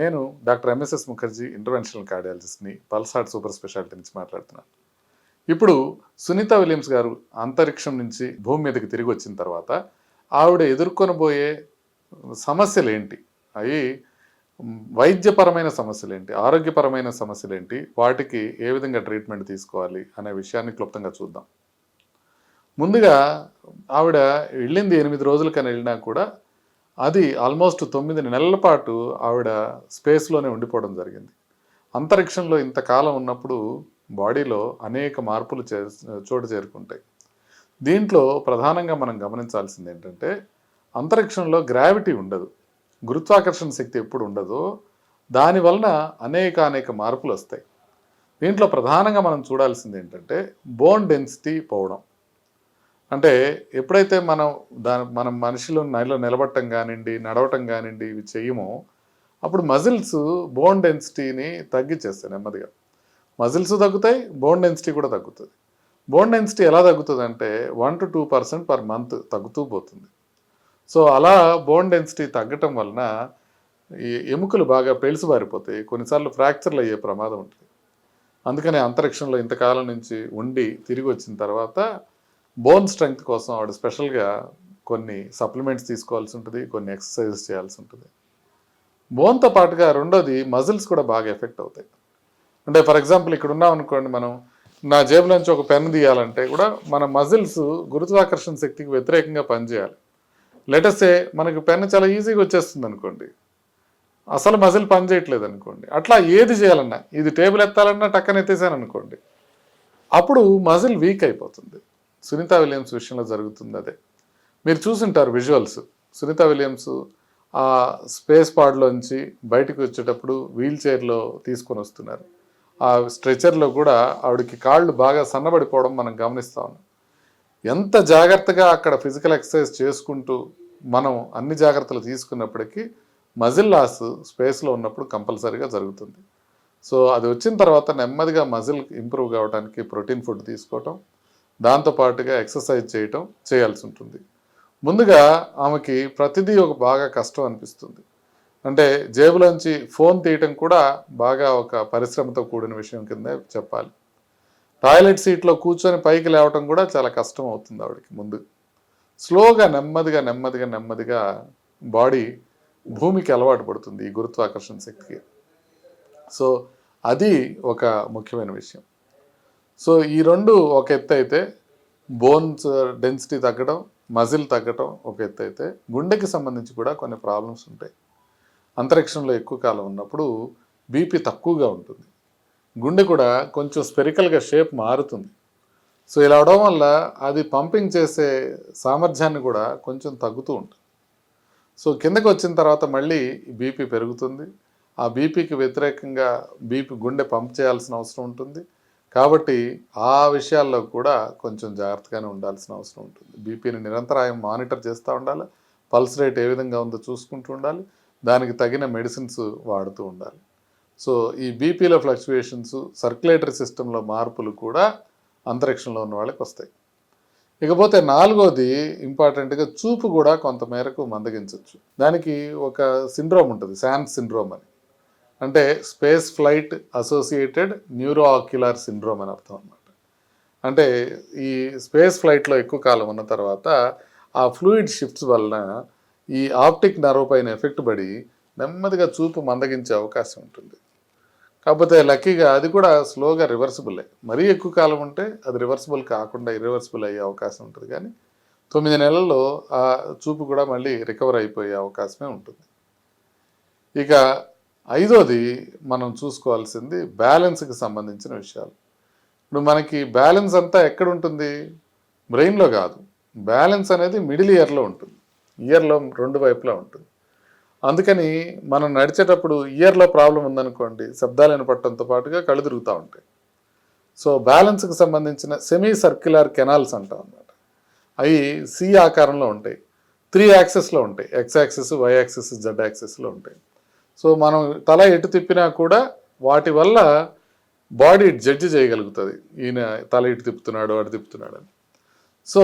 నేను doctor MSS Mukherjee interventional కార్డియాలజిస్ట్ని pulse heart super speciality నుంచి మాట్లాడుతున్నాను. ఇప్పుడు సునీత విలియమ్స్ గారు అంతరిక్షం నుంచి భూమి మీదకి తిరిగి వచ్చిన తర్వాత ఆవిడ ఎదుర్కొనబోయే సమస్యలు ఏంటి, అవి వైద్యపరమైన సమస్యలు ఏంటి, ఆరోగ్యపరమైన సమస్యలు ఏంటి, వాటికి ఏ విధంగా ట్రీట్మెంట్ తీసుకోవాలి అనే విషయాన్ని క్లుప్తంగా చూద్దాం. ముందుగా ఆవిడ వెళ్ళింది 8 రోజులకని వెళ్ళినా కూడా అది ఆల్మోస్ట్ 9 నెలల పాటు ఆవిడ స్పేస్లోనే ఉండిపోవడం జరిగింది. అంతరిక్షంలో ఇంతకాలం ఉన్నప్పుడు బాడీలో అనేక మార్పులు చోటు చేరుకుంటాయి. దీంట్లో ప్రధానంగా మనం గమనించాల్సింది ఏంటంటే, అంతరిక్షంలో గ్రావిటీ ఉండదు, గురుత్వాకర్షణ శక్తి ఎప్పుడు ఉండదో దానివలన అనేక మార్పులు వస్తాయి. దీంట్లో ప్రధానంగా మనం చూడాల్సింది ఏంటంటే బోన్ డెన్సిటీ పోవడం. అంటే ఎప్పుడైతే మనం మనిషిలో నిలబడటం కానివ్వండి, నడవటం కానివ్వండి ఇవి చెయ్యమో అప్పుడు మజిల్స్ బోన్ డెన్సిటీని తగ్గించేస్తాయి. నెమ్మదిగా మజిల్స్ తగ్గుతాయి, బోన్ డెన్సిటీ కూడా తగ్గుతుంది. బోన్ డెన్సిటీ ఎలా తగ్గుతుంది అంటే 1 to 2% పర్ మంత్ తగ్గుతూ పోతుంది. సో అలా బోన్ డెన్సిటీ తగ్గటం వలన ఈ ఎముకలు బాగా పెళుసుబారిపోతాయి, కొన్నిసార్లు ఫ్రాక్చర్లు అయ్యే ప్రమాదం ఉంటుంది. అందుకని అంతరిక్షంలో ఇంతకాలం నుంచి ఉండి తిరిగి వచ్చిన తర్వాత బోన్ స్ట్రెంగ్త్ కోసం ఆవిడ స్పెషల్గా కొన్ని సప్లిమెంట్స్ తీసుకోవాల్సి ఉంటుంది, కొన్ని ఎక్సర్సైజెస్ చేయాల్సి ఉంటుంది. బోన్తో పాటుగా రెండోది మజిల్స్ కూడా బాగా ఎఫెక్ట్ అవుతాయి. అంటే ఫర్ ఎగ్జాంపుల్ ఇక్కడ ఉన్నాం అనుకోండి, మనం నా జేబులోంచి ఒక పెన్ తీయాలంటే కూడా మన మజిల్స్ గురుత్వాకర్షణ శక్తికి వ్యతిరేకంగా పనిచేయాలి. లెటసే మనకి పెన్ చాలా ఈజీగా వచ్చేస్తుంది అనుకోండి, అసలు మజిల్ పని చేయట్లేదు అనుకోండి, అట్లా ఏది చేయాలన్నా, ఇది టేబుల్ ఎత్తాలన్నా టక్కన ఎత్తేసాను అనుకోండి, అప్పుడు మజిల్ వీక్ అయిపోతుంది. సునీత విలియమ్స్ విషయంలో జరుగుతుంది అదే. మీరు చూసుంటారు విజువల్స్. సునీత విలియమ్స్ ఆ స్పేస్ పాడ్లోంచి బయటకు వచ్చేటప్పుడు వీల్ చైర్లో తీసుకొని వస్తున్నారు. ఆ స్ట్రెచర్లో కూడా ఆవిడకి కాళ్ళు బాగా సన్నబడిపోవడం మనం గమనిస్తూ ఉన్నాం. ఎంత జాగ్రత్తగా అక్కడ ఫిజికల్ ఎక్సర్సైజ్ చేసుకుంటూ మనం అన్ని జాగ్రత్తలు తీసుకున్నప్పటికీ మజిల్ లాస్ స్పేస్లో ఉన్నప్పుడు కంపల్సరీగా జరుగుతుంది. సో అది వచ్చిన తర్వాత నెమ్మదిగా మజిల్ ఇంప్రూవ్ కావడానికి ప్రోటీన్ ఫుడ్ తీసుకోవటం, దాంతోపాటుగా ఎక్సర్సైజ్ చేయాల్సి ఉంటుంది. ముందుగా ఆమెకి ప్రతిదీ ఒక బాగా కష్టం అనిపిస్తుంది. అంటే జేబులోంచి ఫోన్ తీయటం కూడా బాగా ఒక పరిశ్రమతో కూడిన విషయం కింద చెప్పాలి. టాయిలెట్ సీట్లో కూర్చొని పైకి లేవటం కూడా చాలా కష్టం అవుతుంది ఆవిడకి. ముందు స్లోగా నెమ్మదిగా బాడీ భూమికి అలవాటు పడుతుంది ఈ గురుత్వాకర్షణ శక్తికి. సో అది ఒక ముఖ్యమైన విషయం. సో ఈ రెండు ఒక ఎత్తు అయితే, బోన్స్ డెన్సిటీ తగ్గడం, మజిల్ తగ్గడం ఒక ఎత్తు అయితే, గుండెకి సంబంధించి కూడా కొన్ని ప్రాబ్లమ్స్ ఉంటాయి. అంతరిక్షంలో ఎక్కువ కాలం ఉన్నప్పుడు బీపీ తక్కువగా ఉంటుంది, గుండె కూడా కొంచెం స్పెరికల్గా షేప్ మారుతుంది. సో ఇలా అవడం వల్ల అది పంపింగ్ చేసే సామర్థ్యాన్ని కూడా కొంచెం తగ్గుతూ ఉంటుంది. సో కిందకి వచ్చిన తర్వాత మళ్ళీ బీపీ పెరుగుతుంది. ఆ బీపీకి వ్యతిరేకంగా గుండె పంప్ చేయాల్సిన అవసరం ఉంటుంది. కాబట్టి ఆ విషయాల్లో కూడా కొంచెం జాగ్రత్తగానే ఉండాల్సిన అవసరం ఉంటుంది. బీపీని నిరంతరాయం మానిటర్ చేస్తూ ఉండాలి, పల్స్ రేట్ ఏ విధంగా ఉందో చూసుకుంటూ ఉండాలి, దానికి తగిన మెడిసిన్స్ వాడుతూ ఉండాలి. సో ఈ బీపీలో ఫ్లక్చువేషన్స్, సర్క్యులేటరీ సిస్టంలో మార్పులు కూడా అంతరిక్షంలో ఉన్న వాళ్ళకి వస్తాయి. ఇకపోతే నాలుగోది ఇంపార్టెంట్గా చూపు కూడా కొంతమేరకు మందగించవచ్చు. దానికి ఒక సిండ్రోమ్ ఉంటుంది, శాన్స్ సిండ్రోమ్ అని. అంటే space flight associated neuro ocular syndrome అని అర్థం అన్నమాట. అంటే ఈ స్పేస్ ఫ్లైట్లో ఎక్కువ కాలం ఉన్న తర్వాత ఆ ఫ్లూయిడ్ షిఫ్ట్స్ వలన ఈ ఆప్టిక్ నర్వ్ పైన ఎఫెక్ట్ పడి నెమ్మదిగా చూపు మందగించే అవకాశం ఉంటుంది. కాకపోతే లక్కీగా అది కూడా స్లోగా రివర్సిబులే. మరీ ఎక్కువ కాలం ఉంటే అది రివర్సిబుల్ కాకుండా ఇర్రివర్సిబుల్ అయ్యే అవకాశం ఉంటుంది. కానీ 9 నెలల్లో ఆ చూపు కూడా మళ్ళీ రికవర్ అయిపోయే అవకాశమే ఉంటుంది. ఇక ఐదోది మనం చూసుకోవాల్సింది బ్యాలెన్స్కి సంబంధించిన విషయాలు. ఇప్పుడు మనకి బ్యాలెన్స్ అంతా ఎక్కడ ఉంటుంది? బ్రెయిన్లో కాదు. బ్యాలెన్స్ అనేది మిడిల్ ఇయర్లో ఉంటుంది, ఇయర్లో 2 వైపులా ఉంటుంది. అందుకని మనం నడిచేటప్పుడు ఇయర్లో ప్రాబ్లం ఉందనుకోండి, శబ్దాలు వినపడటంతో పాటుగా కళ్ళు తిరుగుతూ ఉంటాయి. సో బ్యాలెన్స్కి సంబంధించిన సెమీ సర్క్యులర్ కెనాల్స్ అంటాం అన్నమాట. అవి సి ఆకారంలో ఉంటాయి, 3 యాక్సెస్లో ఉంటాయి, X axis, Y axis, Z యాక్సెస్లో ఉంటాయి. సో మనం తల ఎటు తిప్పినా కూడా వాటి వల్ల బాడీ జడ్జి చేయగలుగుతుంది, ఈయన తల ఇటు తిప్పుతున్నాడు అటు తిప్పుతున్నాడు అని. సో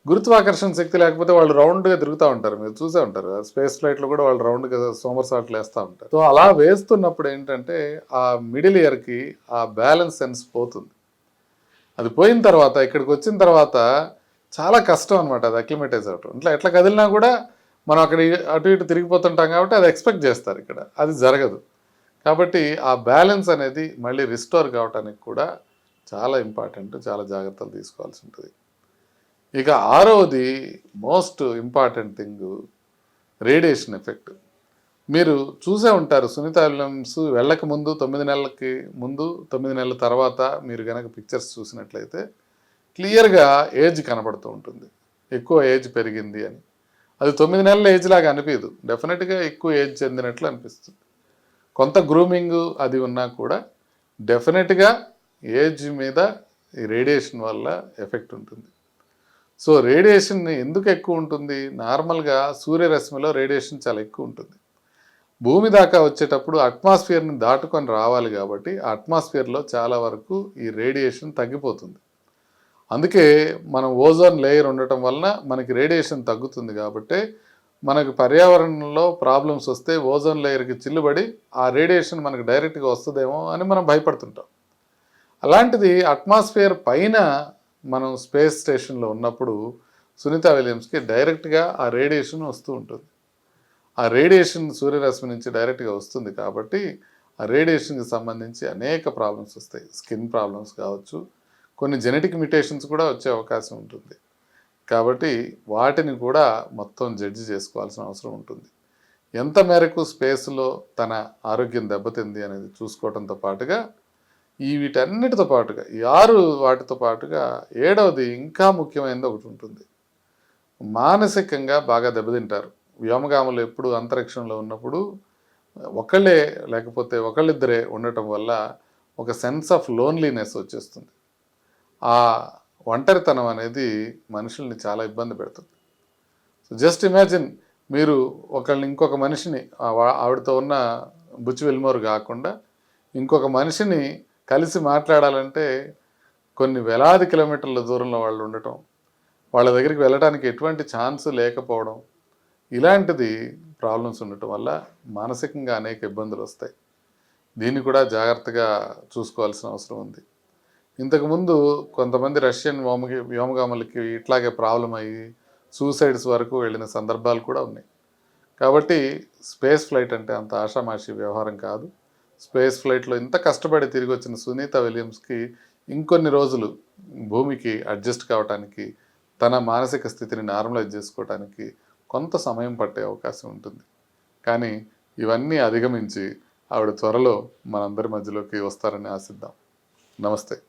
గురుత్వాకర్షణ శక్తి లేకపోతే వాళ్ళు రౌండ్గా తిరుగుతూ ఉంటారు, మీరు చూసే ఉంటారు స్పేస్ ఫ్లైట్లో కూడా వాళ్ళు రౌండ్గా సోమర్సాట్లు వేస్తూ ఉంటారు. సో అలా వేస్తున్నప్పుడు ఏంటంటే ఆ మిడిల్ ఇయర్కి ఆ బ్యాలెన్స్ సెన్స్ పోతుంది. అది పోయిన తర్వాత ఇక్కడికి వచ్చిన తర్వాత చాలా కష్టం అనమాట అది అక్లిమేటైజ్ అవటం. ఇట్లా ఎట్లా కదిలినా కూడా మనం అక్కడ అటు ఇటు తిరిగిపోతుంటాం కాబట్టి అది ఎక్స్పెక్ట్ చేస్తారు, ఇక్కడ అది జరగదు. కాబట్టి ఆ బ్యాలెన్స్ అనేది మళ్ళీ రిస్టోర్ కావటానికి కూడా చాలా ఇంపార్టెంట్, చాలా జాగ్రత్తలు తీసుకోవాల్సి ఉంటుంది. ఇక ఆరవది most important thing radiation effect. మీరు చూసే ఉంటారు సునీత విలియమ్స్ వెళ్ళక ముందు 9 నెలలకి ముందు 9 నెలల తర్వాత మీరు కనుక పిక్చర్స్ చూసినట్లయితే క్లియర్గా ఏజ్ కనబడుతూ ఉంటుంది, ఎక్కువ ఏజ్ పెరిగింది అని. అది 9 నెలల ఏజ్ లాగా అనిపించదు, డెఫినెట్గా ఎక్కువ ఏజ్ చెందినట్లు అనిపిస్తుంది. కొంత గ్రూమింగ్ అది ఉన్నా కూడా డెఫినెట్గా ఏజ్ మీద ఈ రేడియేషన్ వల్ల ఎఫెక్ట్ ఉంటుంది. సో రేడియేషన్ ఎందుకు ఎక్కువ ఉంటుంది? నార్మల్గా సూర్యరశ్మిలో రేడియేషన్ చాలా ఎక్కువ ఉంటుంది. భూమి దాకా వచ్చేటప్పుడు అట్మాస్ఫియర్ని దాటుకొని రావాలి కాబట్టి ఆ అట్మాస్ఫియర్లో చాలా వరకు ఈ రేడియేషన్ తగ్గిపోతుంది. అందుకే మనం ఓజోన్ లేయర్ ఉండటం వలన మనకి రేడియేషన్ తగ్గుతుంది. కాబట్టి మనకు పర్యావరణంలో ప్రాబ్లమ్స్ వస్తే ఓజోన్ లేయర్కి చిల్లుబడి ఆ రేడియేషన్ మనకు డైరెక్ట్గా వస్తుందేమో అని మనం భయపడుతుంటాం. అలాంటిది అట్మాస్ఫియర్ పైన మనం స్పేస్ స్టేషన్లో ఉన్నప్పుడు సునీత విలియమ్స్కి డైరెక్ట్గా ఆ రేడియేషన్ వస్తూ ఉంటుంది. ఆ రేడియేషన్ సూర్యరశ్మి నుంచి డైరెక్ట్గా వస్తుంది కాబట్టి ఆ రేడియేషన్కి సంబంధించి అనేక ప్రాబ్లమ్స్ వస్తాయి. స్కిన్ ప్రాబ్లమ్స్ కావచ్చు, కొన్ని జెనెటిక్ మ్యుటేషన్స్ కూడా వచ్చే అవకాశం ఉంటుంది. కాబట్టి వాటిని కూడా మొత్తం జడ్జి చేసుకోవాల్సిన అవసరం ఉంటుంది. ఎంత మేరకు స్పేస్లో తన ఆరోగ్యం దెబ్బతింది అనేది చూసుకోవడంతో పాటుగా వీటన్నిటితో పాటుగా ఈ 6 వాటితో పాటుగా 7వది ఇంకా ముఖ్యమైనది ఒకటి ఉంటుంది. మానసికంగా బాగా దెబ్బతింటారు వ్యోమగాములు. ఎప్పుడు అంతరిక్షంలో ఉన్నప్పుడు ఒకళ్ళే లేకపోతే ఒకళ్ళిద్దరే ఉండటం వల్ల ఒక సెన్స్ ఆఫ్ లోన్లీనెస్ వచ్చేస్తుంది. ఆ ఒంటరితనం అనేది మనుషుల్ని చాలా ఇబ్బంది పెడుతుంది. సో జస్ట్ ఇమాజిన్, మీరు ఇంకొక మనిషిని ఆవిడతో ఉన్న బుచ్చి విల్మోర్ కాకుండా ఇంకొక మనిషిని కలిసి మాట్లాడాలంటే కొన్ని వేలాది కిలోమీటర్ల దూరంలో వాళ్ళు ఉండటం, వాళ్ళ దగ్గరికి వెళ్ళడానికి ఎటువంటి ఛాన్స్ లేకపోవడం, ఇలాంటిది ప్రాబ్లమ్స్ ఉండటం వల్ల మానసికంగా అనేక ఇబ్బందులు వస్తాయి. దీన్ని కూడా జాగ్రత్తగా చూసుకోవాల్సిన అవసరం ఉంది. ఇంతకుముందు కొంతమంది రష్యన్ వ్యోమగాములకి ఇట్లాగే ప్రాబ్లం అయ్యి సూసైడ్స్ వరకు వెళ్ళిన సందర్భాలు కూడా ఉన్నాయి. కాబట్టి స్పేస్ ఫ్లైట్ అంటే అంత ఆషామాషి వ్యవహారం కాదు. స్పేస్ ఫ్లైట్లో ఇంత కష్టపడి తిరిగి వచ్చిన సునీత విలియమ్స్కి ఇంకొన్ని రోజులు భూమికి అడ్జస్ట్ కావటానికి, తన మానసిక స్థితిని నార్మలైజ్ చేసుకోవటానికి కొంత సమయం పట్టే అవకాశం ఉంటుంది. కానీ ఇవన్నీ అధిగమించి ఆవిడ త్వరలో మనందరి మధ్యలోకి వస్తారని ఆశిద్దాం. నమస్తే.